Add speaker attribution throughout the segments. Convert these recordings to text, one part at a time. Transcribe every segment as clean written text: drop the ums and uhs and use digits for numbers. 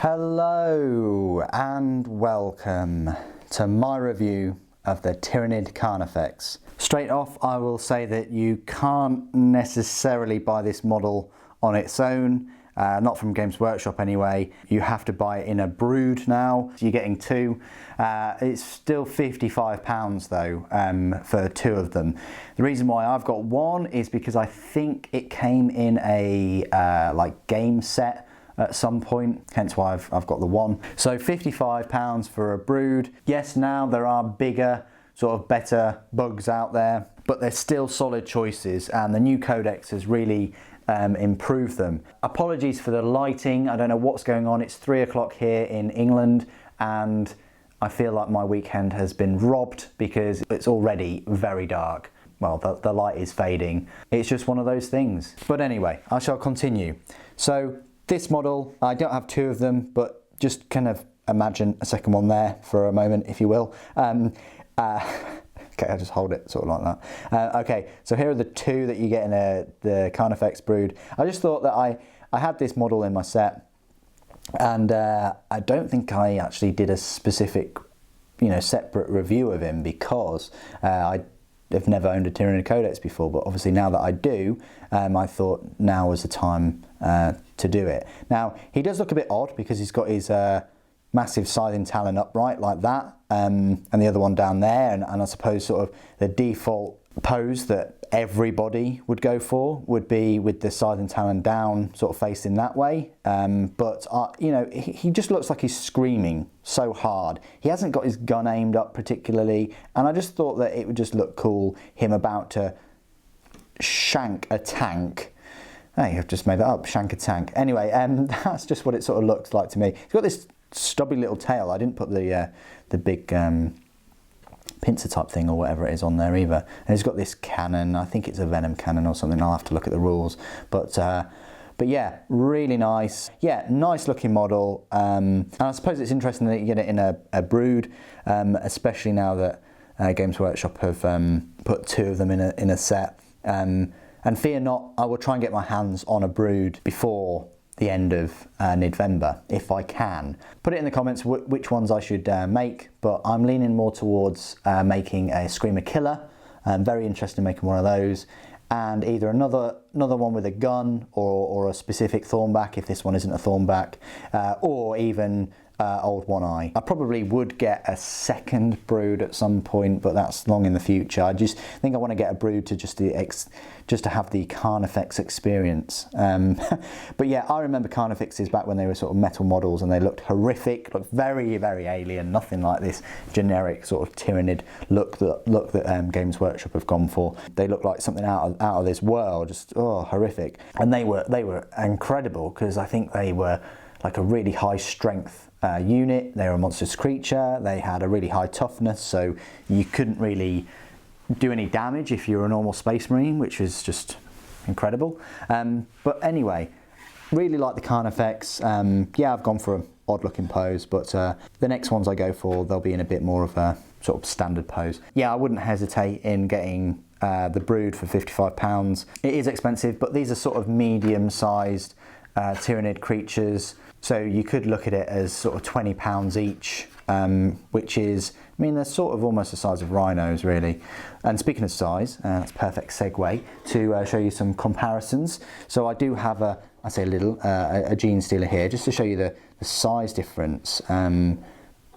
Speaker 1: Hello and welcome to my review of the Tyranid Carnifex. Straight off, I will say that you can't necessarily buy this model on its own, not from Games Workshop anyway. You have to buy it in a brood now. You're getting two. It's still £55 though for two of them. The reason why I've got one is because I think it came in a like game set at some point, hence why I've got the one. So £55 for a brood. Yes, now there are bigger, sort of better bugs out there, but they're still solid choices, and the new codex has really improved them. Apologies for the lighting, I don't know what's going on. It's 3 o'clock here in England, and I feel like my weekend has been robbed because it's already very dark. Well, the light is fading. It's just one of those things. But anyway, I shall continue. So, this model, I don't have two of them, but just kind of imagine a second one there for a moment, if you will. Okay, I'll just hold it sort of like that. Okay, so here are the two that you get in the Carnifex brood. I just thought that I had this model in my set, and I don't think I actually did a specific, separate review of him because I've never owned a Tyranid Codex before, but obviously now that I do, I thought now was the time to do it. Now, he does look a bit odd because he's got his massive scything talon upright like that, and the other one down there, and I suppose sort of the default pose that everybody would go for would be with the scything talon down, sort of facing that way. But he just looks like he's screaming so hard. He hasn't got his gun aimed up particularly, and I just thought that it would just look cool, him about to shank a tank. Hey, I've just made that up, shank a tank. Anyway, that's just what it sort of looks like to me. He's got this stubby little tail. I didn't put the big pincer type thing or whatever it is on there either. And he's got this cannon. I think it's a venom cannon or something. I'll have to look at the rules. But yeah, really nice. Yeah, nice looking model. And I suppose it's interesting that you get it in a brood, especially now that Games Workshop have put two of them in a set. And fear not, I will try and get my hands on a brood before the end of November, if I can. Put it in the comments which ones I should make, but I'm leaning more towards making a Screamer Killer. I'm very interested in making one of those, and either another one with a gun or a specific Thornback, if this one isn't a Thornback, or even Old One Eye. I probably would get a second brood at some point, but that's long in the future. I just think I want to get a brood to just to have the Carnifex experience. But yeah, I remember Carnifexes back when they were sort of metal models, and they looked horrific, looked very, very alien, nothing like this generic sort of Tyranid look that Games Workshop have gone for. They look like something out of this world, just horrific. And they were incredible because I think they were like a really high strength unit. They were a monstrous creature. They had a really high toughness, so you couldn't really do any damage if you were a normal Space Marine, which is just incredible. But anyway, really like the Carnifex. Yeah, I've gone for an odd looking pose, but the next ones I go for, they'll be in a bit more of a sort of standard pose. Yeah, I wouldn't hesitate in getting the brood for £55. It is expensive, but these are sort of medium-sized Tyranid creatures, so you could look at it as sort of £20 each, which is, I mean, they're sort of almost the size of rhinos, really. And speaking of size, that's a perfect segue to show you some comparisons. So I do have a gene stealer here, just to show you the size difference. It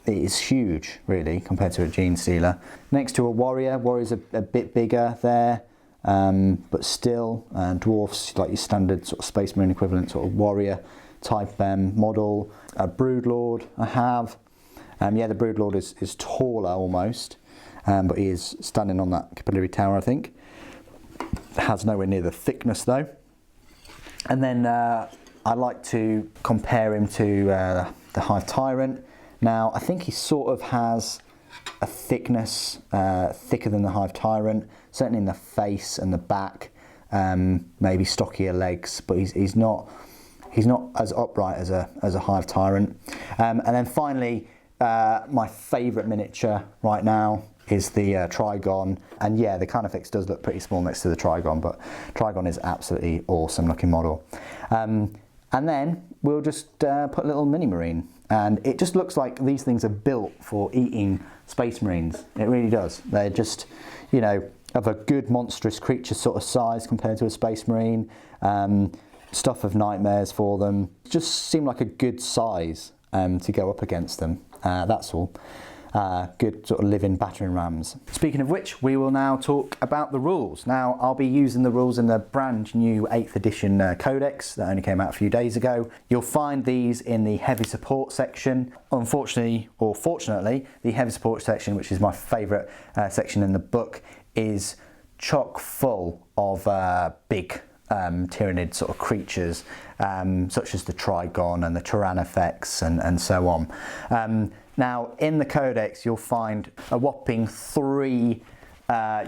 Speaker 1: is huge, really, compared to a gene stealer. Next to a warrior, warrior's a bit bigger there. But still, dwarfs, like your standard sort of Space Marine equivalent sort of warrior type model. A Broodlord I have. Yeah, the Broodlord is taller almost, but he is standing on that capillary tower, I think. Has nowhere near the thickness though. And then I like to compare him to the Hive Tyrant. Now, I think he sort of has a thickness thicker than the Hive Tyrant, certainly in the face and the back, maybe stockier legs, but he's not as upright as a Hive Tyrant. And then finally, my favourite miniature right now is the Trigon, and yeah, the Carnifex does look pretty small next to the Trigon, but Trigon is absolutely awesome looking model. And then we'll just put a little mini marine. And it just looks like these things are built for eating space marines. It really does. They're just, you know, of a good monstrous creature sort of size compared to a space marine. Stuff of nightmares for them. Just seem like a good size to go up against them. That's all. Good sort of living battering rams. Speaking of which, we will now talk about the rules. Now, I'll be using the rules in the brand new 8th edition codex that only came out a few days ago. You'll find these in the heavy support section. Unfortunately, or fortunately, the heavy support section, which is my favourite section in the book, is chock full of big Tyranid sort of creatures, such as the Trigon and the Carnifexes and so on. Now, in the codex, you'll find a whopping 3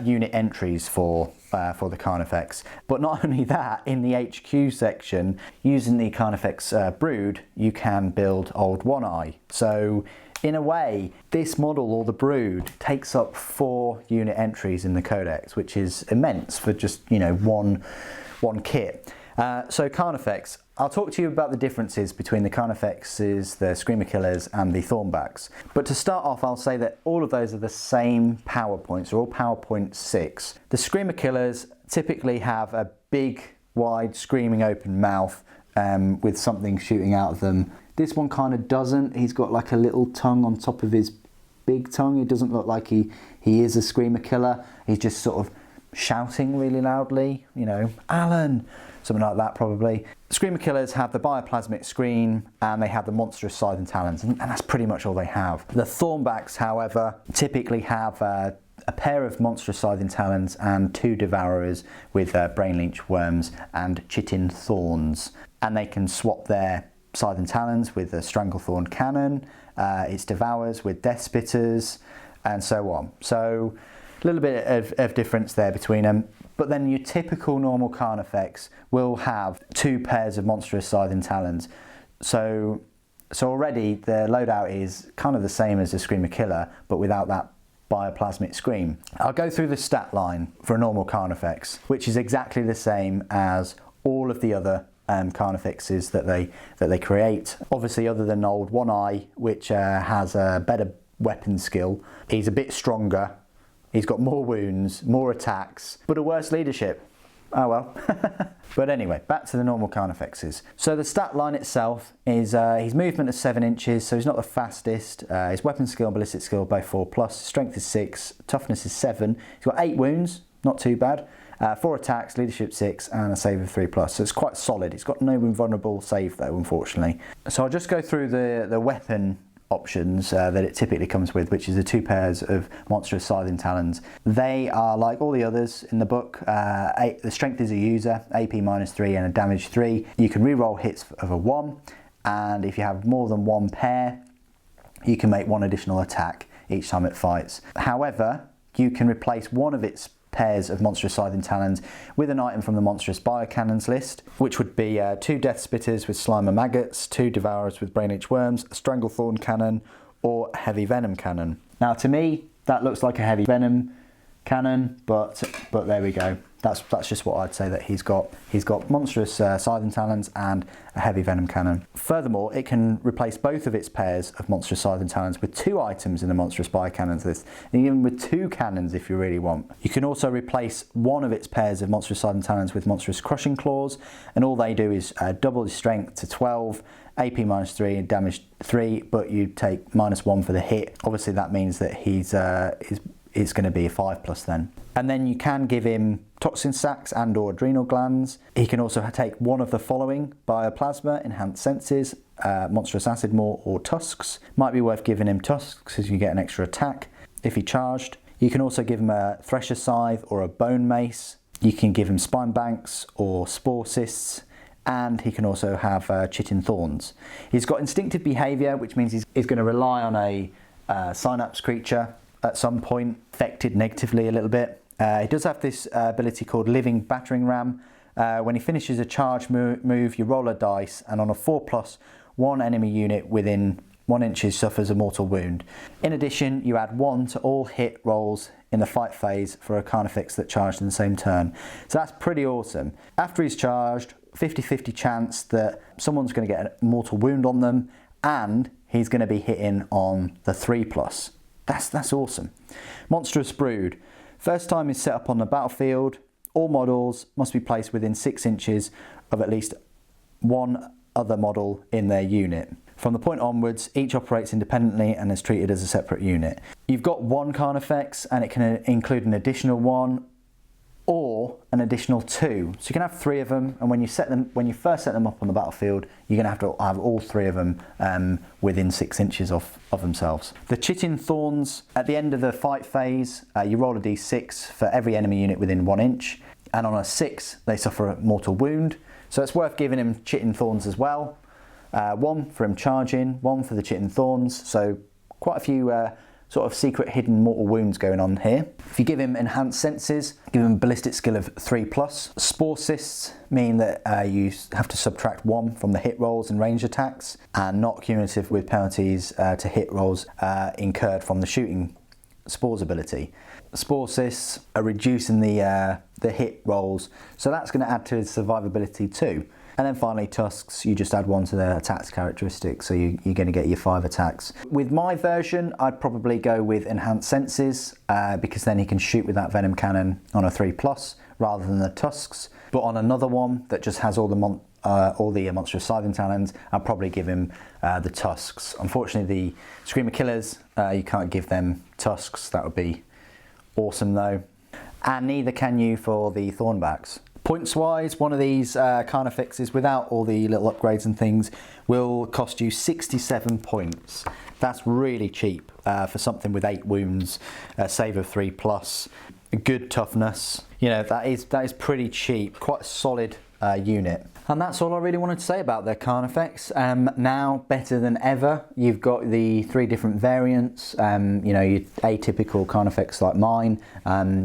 Speaker 1: unit entries for the Carnifex. But not only that, in the HQ section, using the Carnifex brood, you can build Old One Eye. So, in a way, this model, or the brood, takes up 4 unit entries in the codex, which is immense for just, you know, one kit. So Carnifex, I'll talk to you about the differences between the Carnifexes, the Screamer Killers and the Thornbacks. But to start off, I'll say that all of those are the same power points, they're all power point 6. The Screamer Killers typically have a big, wide, screaming open mouth with something shooting out of them. This one kind of doesn't. He's got like a little tongue on top of his big tongue. It doesn't look like he is a Screamer Killer. He's just sort of shouting really loudly, you know, Alan, something like that probably. Screamer Killers have the bioplasmic scream and they have the monstrous scythe and talons, and that's pretty much all they have. The Thornbacks, however, typically have a pair of monstrous scythe and talons and 2 devourers with brain leech worms and chitin thorns, and they can swap their scythe and talons with a stranglethorn cannon, its devours with death spitters, and so on. So a little bit of difference there between them. But then your typical normal Carnifex will have 2 pairs of monstrous scythe and talons. So already the loadout is kind of the same as a Screamer Killer, but without that bioplasmic scream. I'll go through the stat line for a normal Carnifex, which is exactly the same as all of the other Carnifexes that they create. Obviously, other than Old One Eye, which has a better weapon skill, he's a bit stronger. He's got more wounds, more attacks, but a worse leadership. Oh well. But anyway, back to the normal Carnifexes. So the stat line itself is his movement is 7 inches, so he's not the fastest. His weapon skill and ballistic skill are both 4+. Strength is 6, toughness is 7. He's got 8 wounds, not too bad. 4 attacks, leadership 6, and a save of 3+. So it's quite solid. It's got no invulnerable save though, unfortunately. So I'll just go through the weapon options that it typically comes with, which is the 2 pairs of monstrous scythe and talons. They are like all the others in the book. The strength is a user, AP -3 and a damage 3. You can reroll hits of a 1, and if you have more than 1 pair, you can make 1 additional attack each time it fights. However, you can replace one of its pairs of monstrous scythe and talons with an item from the monstrous biocannons list, which would be 2 death spitters with slimer maggots, 2 devourers with brain leech worms, a stranglethorn cannon, or a heavy venom cannon. Now, to me, that looks like a heavy venom cannon, but there we go. That's just what I'd say that he's got. He's got monstrous scythe and talons and a heavy venom cannon. Furthermore, it can replace both of its pairs of monstrous scythe and talons with 2 items in the monstrous biocannons list, and even with 2 cannons if you really want. You can also replace one of its pairs of monstrous scythe and talons with monstrous crushing claws, and all they do is double his strength to 12, AP -3 and damage 3, but you take -1 for the hit. Obviously that means that it's going to be a 5+ then. And then you can give him toxin sacs and or adrenal glands. He can also take one of the following: bioplasma, enhanced senses, monstrous acid maw, or tusks. Might be worth giving him tusks as you get an extra attack if he charged. You can also give him a thresher scythe or a bone mace. You can give him spine banks or spore cysts, and he can also have chitin thorns. He's got instinctive behaviour, which means he's going to rely on a synapse creature at some point, affected negatively a little bit. He does have this ability called Living Battering Ram. When he finishes a charge move, you roll a dice, and on a 4+, 1 enemy unit within 1 inch suffers a mortal wound. In addition, you add 1 to all hit rolls in the fight phase for a Carnifex that charged in the same turn. So that's pretty awesome. After he's charged, 50-50 chance that someone's going to get a mortal wound on them, and he's going to be hitting on the 3+. That's awesome. Monstrous Brood. First time is set up on the battlefield. All models must be placed within 6 inches of at least one other model in their unit. From the point onwards, each operates independently and is treated as a separate unit. You've got one Carnifex, and it can include an additional one or an additional 2. So you can have 3 of them, and when you first set them up on the battlefield, you're going to have all 3 of them within 6 inches of themselves. The Chitin Thorns, at the end of the fight phase, you roll a d6 for every enemy unit within 1 inch, and on a 6 they suffer a mortal wound. So it's worth giving him Chitin Thorns as well. 1 for him charging, 1 for the Chitin Thorns, so quite a few sort of secret hidden mortal wounds going on here. If you give him Enhanced Senses, give him a ballistic skill of 3+. Spore Cysts mean that you have to subtract 1 from the hit rolls and range attacks, and not cumulative with penalties to hit rolls incurred from the shooting spores ability. Spore Cysts are reducing the hit rolls, so that's going to add to his survivability too. And then finally, Tusks, you just add 1 to their attacks characteristics, so you're going to get your 5 attacks. With my version, I'd probably go with Enhanced Senses, because then he can shoot with that Venom Cannon on a 3+, rather than the Tusks. But on another one that just has all the Monstrous Scything Talons, I'd probably give him the Tusks. Unfortunately, the Screamer Killers, you can't give them Tusks. That would be awesome though. And neither can you for the Thornbacks. Points wise, one of these Carnifexes without all the little upgrades and things will cost you 67 points. That's really cheap for something with 8 wounds, a save of 3+, good toughness. You know, that is pretty cheap, quite a solid unit. And that's all I really wanted to say about the Carnifex. Now, better than ever, you've got the 3 different variants. You know, your atypical Carnifex like mine.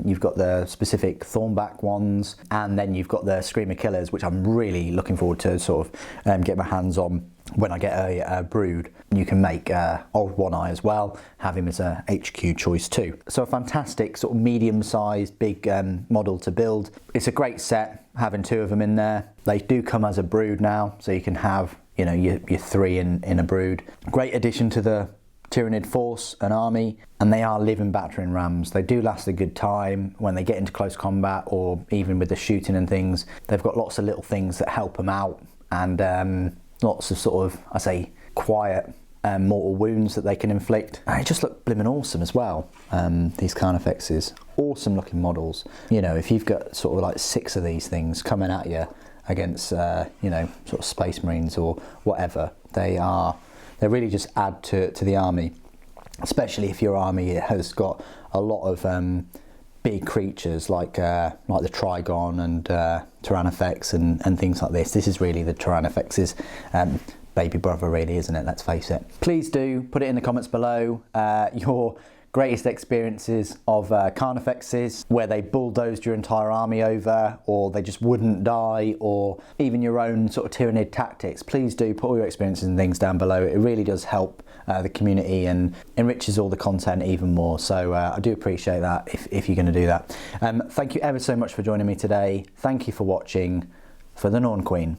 Speaker 1: You've got the specific Thornback ones, and then you've got the Screamer Killers, which I'm really looking forward to sort of get my hands on when I get a brood. You can make Old One Eye as well, have him as a HQ choice too. So a fantastic sort of medium-sized, big model to build. It's a great set, having 2 of them in there. They do come as a brood now, so you can have, you know, your 3 in a brood. Great addition to the Tyranid force and army, and they are living battering rams. They do last a good time when they get into close combat, or even with the shooting and things. They've got lots of little things that help them out, and lots of sort of, I say, quiet mortal wounds that they can inflict. And they just look blimmin' awesome as well, these Carnifexes. Awesome looking models. You know, if you've got sort of like 6 of these things coming at you against, you know, sort of Space Marines or whatever, they really just add to the army. Especially if your army has got a lot of big creatures like the Trigon and Carnifex and things like this. This is really the Carnifexes baby brother, really, isn't it? Let's face it. Please do put it in the comments below your greatest experiences of Carnifexes, where they bulldozed your entire army over, or they just wouldn't die, or even your own sort of Tyranid tactics. Please do put all your experiences and things down below. It really does help the community and enriches all the content even more. So I do appreciate that if you're going to do that. Thank you ever so much for joining me today. Thank you for watching. For the Norn Queen.